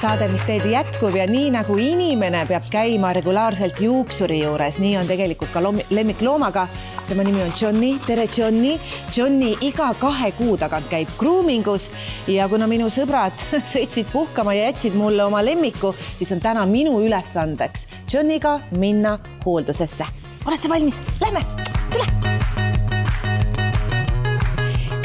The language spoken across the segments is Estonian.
saade, mis teed jätkub ja nii nagu inimene peab käima regulaarselt juuksuri juures, nii on tegelikult ka lemmikloomaga. Tema nimi on Johnny. Tere, Johnny. Johnny iga 2 kuu tagant käib groomingus ja kuna minu sõbrad sõitsid puhkama ja jätsid mulle oma lemmiku, siis on täna minu ülesandeks Johnnyga minna hooldusesse. Oled sa valmis? Lähme! Tule!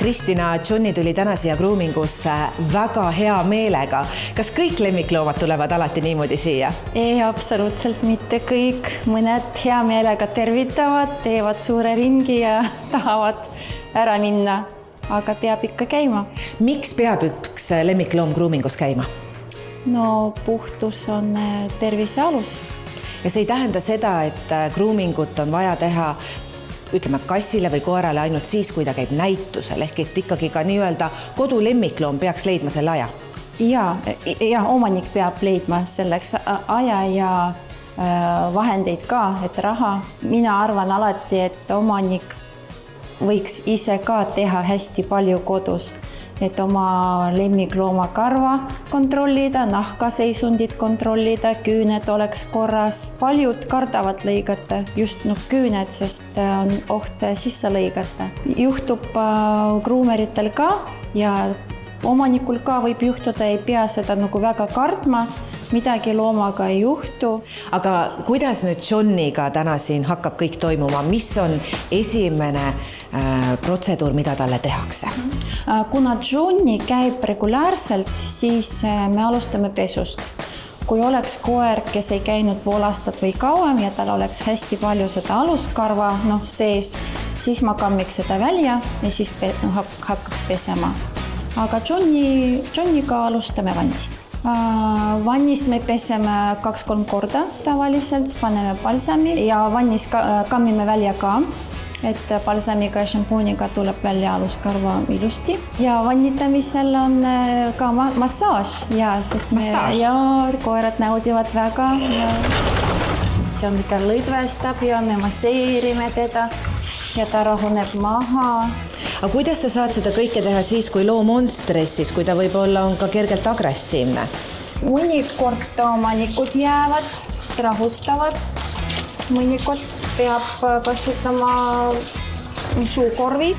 Kristina, Johnny tuli täna siia groomingusse väga hea meelega. Kas kõik lemmikloomad tulevad alati niimoodi siia? Ei, absoluutselt mitte kõik. Mõned hea meelega tervitavad, teevad suure ringi ja tahavad ära minna, aga peab ikka käima. Miks peab üks lemmikloom groomingus käima? No puhtus on tervise alus. Ja see ei tähenda seda, et groomingut on vaja teha ütleme kassile või koerale ainult siis, kui ta käib näitusel, ehk et ikkagi ka nii-öelda kodulemmikloom peaks leidma selle aja. Ja omanik peab leidma selleks aja ja vahendeid ka, et raha. Mina arvan alati, et omanik võiks ise ka teha hästi palju kodus, et oma lemmiklooma karva kontrollida, nahkaseisundit kontrollida, küüned oleks korras. Paljud kardavad lõigata just küüned, sest on oht sisse lõigata. Juhtub groomeritel ka ja omanikul ka võib juhtuda, ei pea seda väga kartma, midagi loomaga ei juhtu. Aga kuidas nüüd Johnnyga täna siin hakkab kõik toimuma? Mis on esimene protseduur, mida talle tehakse? Kuna Johnny käib regulaarselt, siis me alustame pesust. Kui oleks koer, kes ei käinud pool aastat või kauem ja tal oleks hästi palju seda aluskarva sees, siis ma kammiks seda välja ja siis hakkaks pesema. Aga Johnnyga alustame vannist. Vannis me peseme 2-3 korda tavaliselt, paneme balsami ja vannis kammime välja ka, et balsamiga ja šampooniga tuleb välja aluskarva ilusti. Ja vannitamisel on ka massaaž. Ja koerad naudivad väga. See on ikka lõdvestab ja me masseerime teda ja ta rahuneb maha. Aga kuidas sa saad seda kõike teha siis, kui loom on stressis, kui ta võib-olla on ka kergelt agressiivne? Mõnikord omanikud jäävad, rahustavad. Mõnikord peab kasutama suukorvi.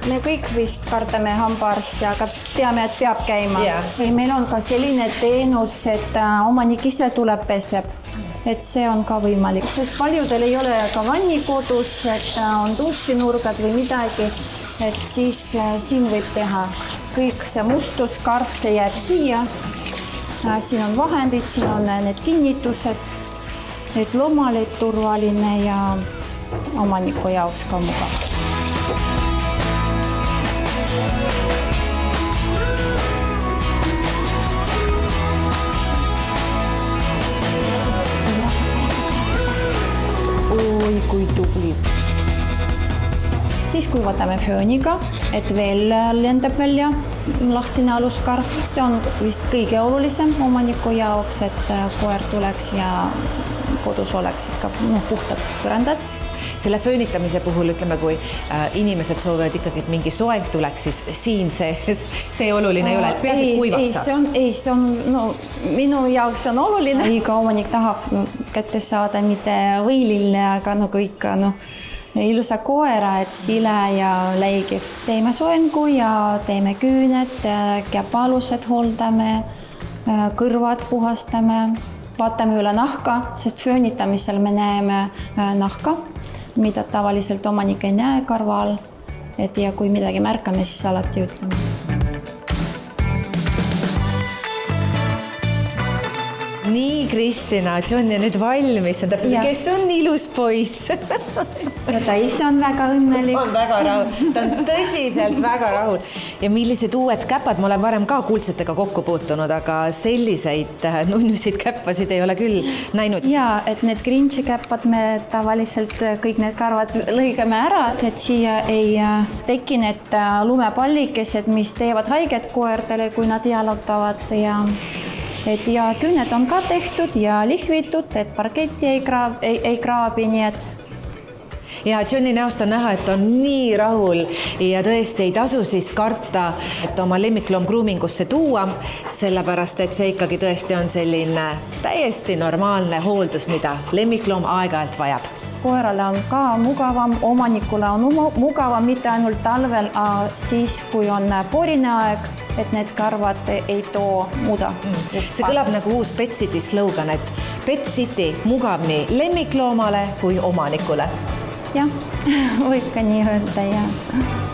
Me kõik vist kardame hambaarsti, aga teame, et peab käima. Meil on ka selline teenus, et omanik ise tuleb peseb. Et see on ka võimalik, sest paljudel ei ole ka vanni kodus, et on dušinurgad või midagi, et siis siin võib teha kõik see mustus, karv, see jääb siia. Siin on vahendid, siin on need kinnitused, et loomale turvaline ja omaniku jaoks ka mugav. Oi, kui tubli. Siis kui võtame fööniga, et veel lendab välja lahtine aluskarv, see on vist kõige olulisem omaniku jaoks, et koer tuleks ja kodus oleks ikka puhtad põrandad. Selle föönitamise puhul ütleme, kui inimesed soovivad ikkagi, et mingi soeng tuleks, siis siin see oluline ei ole, et peas, et kuivaks saaks. See on minu jaoks on oluline. Iga omanik tahab kätte saada mitte võilille, aga ikka ilusa koera, et sile ja läigiv. Teeme soengu ja teeme küüned, käpalused hooldame, kõrvad puhastame, vaatame üle nahka, sest föönitamisel me näeme nahka, mida tavaliselt omanik ei näe karva all. Ja kui midagi märkame, siis alati ütleme. Nii, Kristina, John on nüüd valmis. Kes on ilus poiss? Ja ta ise on väga õnnelik. On väga rahul. Ta on tõsiselt väga rahul. Ja millised uued käpad? Ma olen varem ka kuldsetega kokku puutunud, aga selliseid nunnusid käppasid ei ole küll näinud. Ja, et need Grinchi käppad me tavaliselt kõik need karvad lõigame ära, et siia ei teki need lumepallikesed, mis teevad haiget koerdele, kui nad jalutavad ja küüned on ka tehtud ja lihvitud, et parketti ei kraabi, nii et ja Johni näost on näha, et on nii rahul ja tõesti ei tasu siis karta, et oma lemmikloom groomingusse tuua, sellepärast et see ikkagi tõesti on selline täiesti normaalne hooldus, mida lemmikloom aeg-ajalt vajab. Koerale on ka mugavam, omanikule on mugavam mitte ainult talvel, aga siis, kui on porine aeg, et need karvad ei too muda. See kõlab nagu uus Pet City slogan, et Pet City mugav nii lemmikloomale kui omanikule. Jah, võib ka nii öelda, jah.